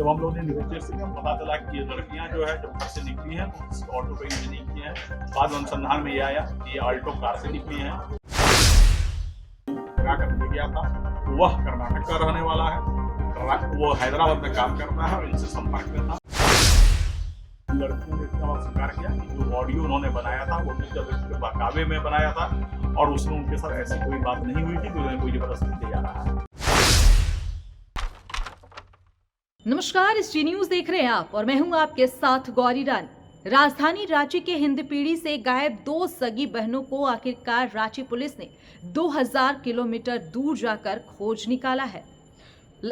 जब हम लोग ने इन्वेस्टिगेशन किया पता चला कि ये लड़कियां जो है जब घर से निकली हैं तो किसी ऑटो पे यूज नहीं किए हैं। बाद में अनुसंधान में ये आया कि ये आल्टो कार से निकली हैं। क्या करने गया था, वह कर्नाटक का रहने वाला है, वो हैदराबाद में काम करता है और इनसे संपर्क में था। लड़कियों ने इतना बात स्वीकार किया कि जो ऑडियो उन्होंने बनाया था वो जब इसके बहकावे में बनाया था और उसमें उनके साथ ऐसी कोई बात नहीं हुई थी कि उन्हें कोई जबरदस्ती दे जा रहा है। नमस्कार, इस जी न्यूज देख रहे हैं आप और मैं हूं आपके साथ गौरी रानी। राजधानी रांची के हिंदपीढ़ी से गायब दो सगी बहनों को आखिरकार रांची पुलिस ने 2000 किलोमीटर दूर जाकर खोज निकाला है।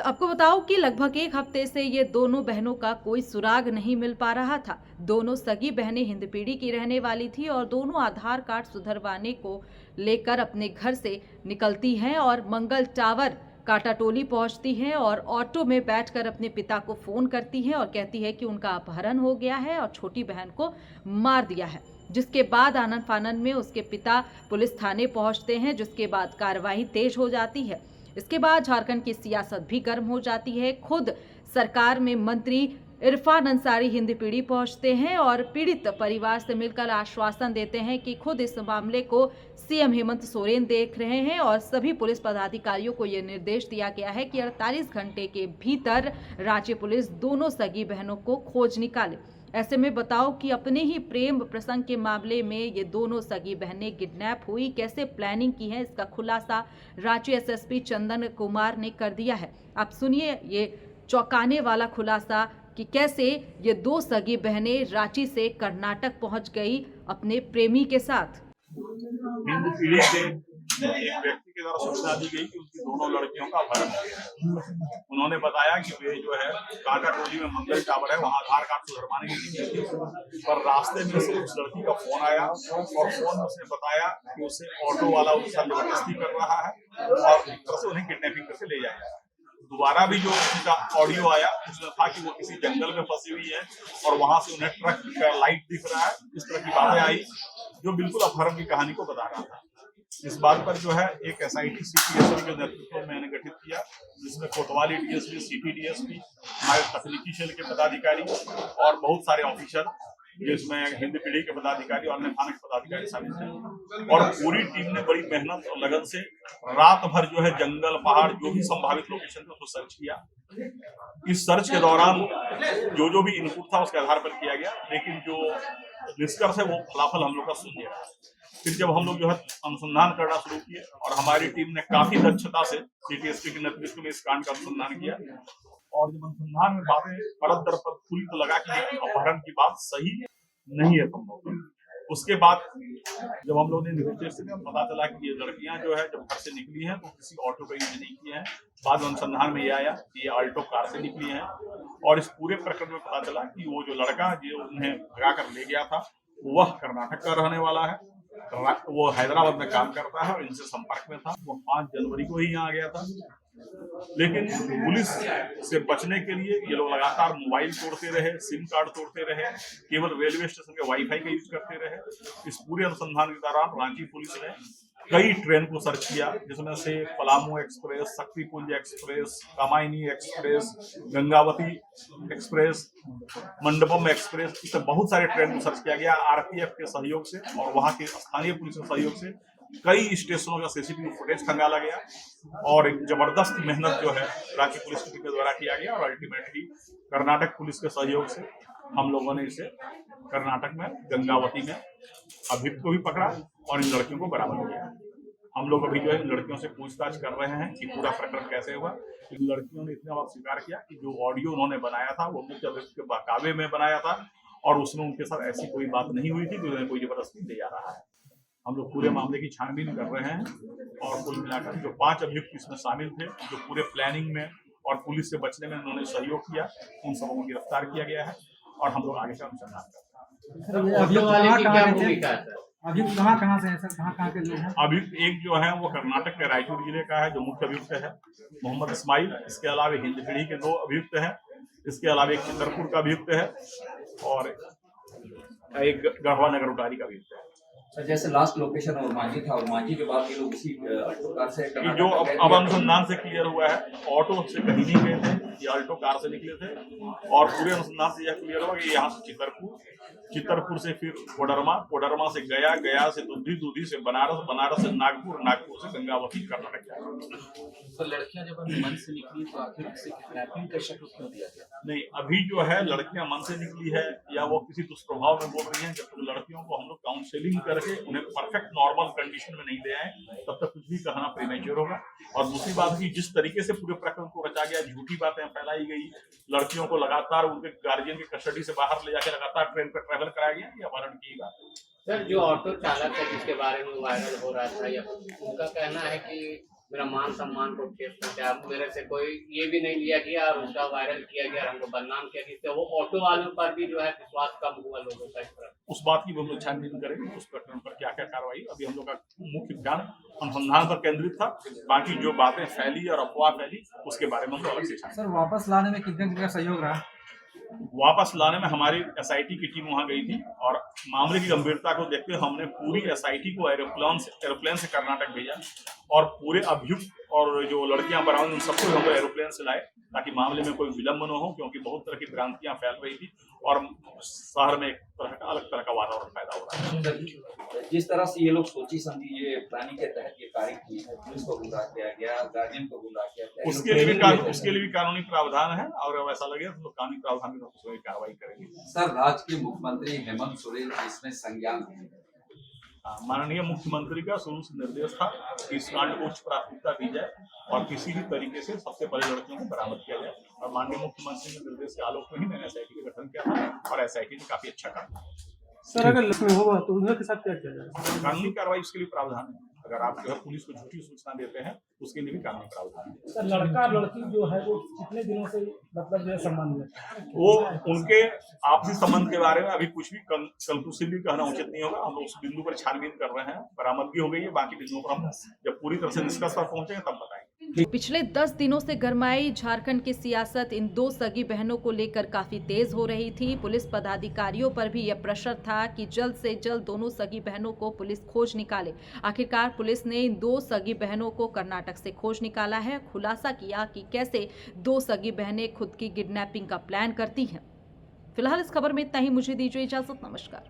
आपको बताऊं कि लगभग एक हफ्ते से ये दोनों बहनों का कोई सुराग नहीं मिल पा रहा था। दोनों सगी बहनें हिंदपीढ़ी की रहने वाली थी और दोनों आधार कार्ड सुधरवाने को लेकर अपने घर से निकलती हैं और मंगल टावर काटाटोली पहुंचती हैं और ऑटो में बैठकर अपने पिता को फोन करती हैं और कहती है कि उनका अपहरण हो गया है और छोटी बहन को मार दिया है। जिसके बाद आनन फानन में उसके पिता पुलिस थाने पहुंचते हैं, जिसके बाद कार्रवाई तेज हो जाती है। इसके बाद झारखंड की सियासत भी गर्म हो जाती है। खुद सरकार में मंत्री इरफान अंसारी हिंदपीढ़ी पहुंचते हैं और पीड़ित परिवार से मिलकर आश्वासन देते हैं कि खुद इस मामले को सीएम हेमंत सोरेन देख रहे हैं और सभी पुलिस पदाधिकारियों को यह निर्देश दिया गया है कि 48 घंटे के भीतर रांची पुलिस दोनों सगी बहनों को खोज निकाले। ऐसे में बताओ कि अपने ही प्रेम प्रसंग के मामले में ये दोनों सगी बहनें किडनैप हुई, कैसे प्लानिंग की है, इसका खुलासा रांची एसएसपी चंदन कुमार ने कर दिया है। आप सुनिए ये चौंकाने वाला खुलासा कि कैसे ये दो सगी बहनें रांची से कर्नाटक पहुंच गई अपने प्रेमी के साथ। हिंदपीढ़ी से एक व्यक्ति के द्वारा सूचना दी गई कि उनकी दोनों लड़कियों का अपहरण हो गया। उन्होंने बताया कि वे जो है काटाटोली में मंगल टावर है, वहाँ आधार कार्ड सुधरवाने के लिए निकली थी, पर रास्ते में से उस लड़की का फोन आया और फोन में उसने बताया कि उसे ऑटो वाला उसके साथ जबरदस्ती कर रहा है और एक तरह से उन्हें किडनैपिंग करके ले जाएगा। दोबारा भी जो उनका ऑडियो आया उसमें था कि वो किसी जंगल में फंसी हुई है और वहां से उन्हें ट्रक का लाइट दिख रहा है। इस तरह की बातें आई जो बिल्कुल अपहरण की कहानी को बता रहा था। इस बात पर जो है एक एसआईटी सीपीएसपी के नेतृत्व में मैंने गठित किया, जिसमें कोतवाली डीएसपी, सीपी डीएसपी, हमारे तकनीकी सेल के पदाधिकारी और बहुत सारे ऑफिसर, जिसमें हिंदपीढ़ी के पदाधिकारी और अन्य थाना के पदाधिकारी शामिल थे। और पूरी टीम ने बड़ी मेहनत और लगन से रात भर जो है जंगल पहाड़ जो भी संभावित लोकेशन थे उसको सर्च किया। इस सर्च के दौरान जो भी इनपुट था उसके आधार पर किया गया, लेकिन जो निष्कर्ष है वो फलाफल हम लोग का शून्य रहा। फिर जब हम लोग जो है अनुसंधान करना शुरू किए और हमारी टीम ने काफी दक्षता से सीटीएसपी के नेतृत्व में इस कांड का अनुसंधान किया और जब अनुसंधान में बातें परत दर पर खुली तो लगा कि अपहरण की बात सही नहीं है संभव। उसके बाद जब हम लोग ने इन्वेस्टिगेशन किया पता चला कि ये लड़कियां जो है जब घर से निकली हैं तो किसी ऑटो का यूज नहीं किए हैं। बाद में अनुसंधान में ये आया कि ये आल्टो कार से निकली हैं और इस पूरे प्रकरण में पता चला कि वो जो लड़का जो उन्हें भगा कर ले गया था वह कर्नाटक का रहने वाला है, वो हैदराबाद में काम करता है और इनसे संपर्क में था। वो 5 जनवरी को ही यहाँ आ गया था, लेकिन पुलिस से बचने के लिए ये लोग लगातार मोबाइल तोड़ते रहे, सिम कार्ड तोड़ते रहे, केवल रेलवे स्टेशन के वाईफाई का यूज करते रहे। इस पूरे अनुसंधान के दौरान रांची पुलिस ने कई ट्रेन को सर्च किया, जिसमें से Palamu express, Shaktipunj express, Kamayani express, Gangavati express, Mandapam express, इससे बहुत सारे ट्रेन को सर्च किया गया आरपीएफ के सहयोग से और वहां के स्थानीय पुलिस के सहयोग से। कई स्टेशनों का सीसीटीवी फुटेज खंगाला गया और एक जबरदस्त मेहनत जो है रांची पुलिस की टीम के द्वारा किया गया और अल्टीमेटली कर्नाटक पुलिस के सहयोग से हम लोगों ने इसे कर्नाटक में गंगावती में अभियुक्त को भी पकड़ा और इन लड़कियों को बरामद किया। हम लोग अभी जो है इन लड़कियों से पूछताछ कर रहे हैं कि पूरा प्रकरण कैसे हुआ। इन लड़कियों ने इतना बात स्वीकार किया कि जो ऑडियो उन्होंने बनाया था वो मुख्य अभियुक्त के बहकावे में बनाया था और उसमें उनके साथ ऐसी कोई बात नहीं हुई थी कि उन्हें कोई जबरदस्ती दे जा रहा है। हम लोग पूरे मामले की छानबीन कर रहे हैं और कुल मिलाकर जो 5 अभियुक्त इसमें शामिल थे, जो पूरे प्लानिंग में और पुलिस से बचने में उन्होंने सहयोग किया, उन सबों को गिरफ्तार किया गया है और हम लोग आगे का अनुसंधान करते हैं। अभियुक्त कहाँ से है सर, कहाँ के लोग हैं? अभियुक्त एक जो है वो कर्नाटक के रायचूर जिले का है, जो मुख्य अभियुक्त है मोहम्मद इस्माइल। इसके अलावा हिंदपीढ़ी के 2 अभियुक्त हैं। इसके अलावा एक चित्रपुर का अभियुक्त है और एक गढ़वा नगर उटारी का अभियुक्त है। सर जैसे लास्ट लोकेशन और मांझी था और मांझी के बाद ये लोग इसी ऑल्टो कार से कि कर्नाटक जो गए थे। अब अनुसंधान से क्लियर हुआ है, ऑटो से कहीं नहीं गए थे, ये ऑल्टो कार से निकले थे। और पूरे अनुसंधान से यह क्लियर हुआ कि यहाँ से चितरपुर से फिर कोडरमा से गया से दूधी से बनारस से नागपुर से गंगावती कर्नाटक गया। तो लड़कियां जब मन से निकली तो आखिर उससे किडनैपिंग का शक क्यों दिया गया? नहीं, अभी जो है लड़कियां मन से निकली है या वो किसी दुष्प्रभाव में बोल रही हैं, जब तक लड़कियों को हम लोग काउंसलिंग करके उन्हें परफेक्ट नॉर्मल कंडीशन में नहीं ले आए तब तक कुछ भी कहना प्रीमेच्योर होगा। और दूसरी बात की, जिस तरीके से पूरे प्रकरण को रचा गया, झूठी बातें फैलाई गई, लड़कियों को लगातार उनके गार्जियन की कस्टडी से बाहर ले जाकर लगातार ट्रेन पर ट्रैवल कराया गया, ये अपहरण की बात है। सर, जो ऑटो चालक है जिसके बारे में वायरल हो रहा था, या उनका कहना है कि मेरा मान सम्मान को ठेस पहुंचा, मेरे से कोई ये भी नहीं लिया गया और उसका वायरल किया गया, हमको बदनाम किया, जिससे वो ऑटो वालों पर भी जो है विश्वास कम हुआ लोगों का। इस तरह उस बात की हम लोग छानबीन करेंगे, उस प्रकरण पर क्या क्या कार्रवाई। अभी हम लोग का मुख्य ध्यान अनुसंधान पर केंद्रित था, बाकी जो बातें फैली और अफवाह फैली उसके बारे में हम लोग अलग से छानेंगे। सर वापस लाने में कितने का सहयोग रहा? वापस लाने में हमारी एसआईटी की टीम वहां गई थी और मामले की गंभीरता को देखते हुए हमने पूरी एसआईटी को एरोप्लेन से कर्नाटक भेजा और पूरे अभियुक्त और जो लड़कियां बरामद उन सबको हम लोग एरोप्लेन से लाए ताकि मामले में कोई विलंब न हो, क्योंकि बहुत तरह की भ्रांतियां फैल रही थी और शहर में एक अलग तरह का वातावरण पैदा हो रहा है। जिस तरह से ये लोग सोची समझी ये प्लानिंग के तहत ये कार्य की है, पुलिस को गुमराह किया गया, गार्जियन को गुमराह किया गया, उसके लिए भी कानूनी प्रावधान है और वैसा लगे तो कानूनी प्रावधान में उसमें कार्रवाई करेंगे। सर राज्य के मुख्यमंत्री हेमंत सोरेन इसमें संज्ञान है। माननीय मुख्यमंत्री का शुरू से निर्देश था कि इस कांड को उच्च प्राथमिकता दी जाए और किसी भी तरीके से सबसे पहले लड़कियों को बरामद किया जाए, और माननीय मुख्यमंत्री के निर्देश के आलोक में ही मैंने एसआईटी का गठन किया था और एसआईटी ने काफी अच्छा काम किया। सर अगर लक्ष्मी होगा तो उनके साथ क्या किया जाएगा? कानूनी कार्रवाई उसके लिए प्रावधान है। अगर आप जो है पुलिस को झूठी सूचना देते हैं उसके लिए भी कानूनी प्रावधान है। सर लड़का लड़की जो है वो कितने दिनों से मतलब जो है संबंध में? वो उनके आपसी संबंध के बारे में अभी कुछ भी कंक्लूसिवली कहना उचित नहीं होगा। हम लोग उस बिंदु पर छानबीन कर रहे हैं, बरामदगी हो गई है, बाकी बिंदुओं पर हम जब पूरी तरह से निष्कर्ष पर पहुंचेंगे तब बताएंगे। पिछले 10 दिनों से गरमाई झारखंड की सियासत इन दो सगी बहनों को लेकर काफी तेज हो रही थी। पुलिस पदाधिकारियों पर भी यह प्रेशर था कि जल्द से जल्द दोनों सगी बहनों को पुलिस खोज निकाले। आखिरकार पुलिस ने इन दो सगी बहनों को कर्नाटक से खोज निकाला है। खुलासा किया कि कैसे दो सगी बहनें खुद की किडनैपिंग का प्लान करती हैं। फिलहाल इस खबर में इतना ही। मुझे दीजिए इजाजत। नमस्कार।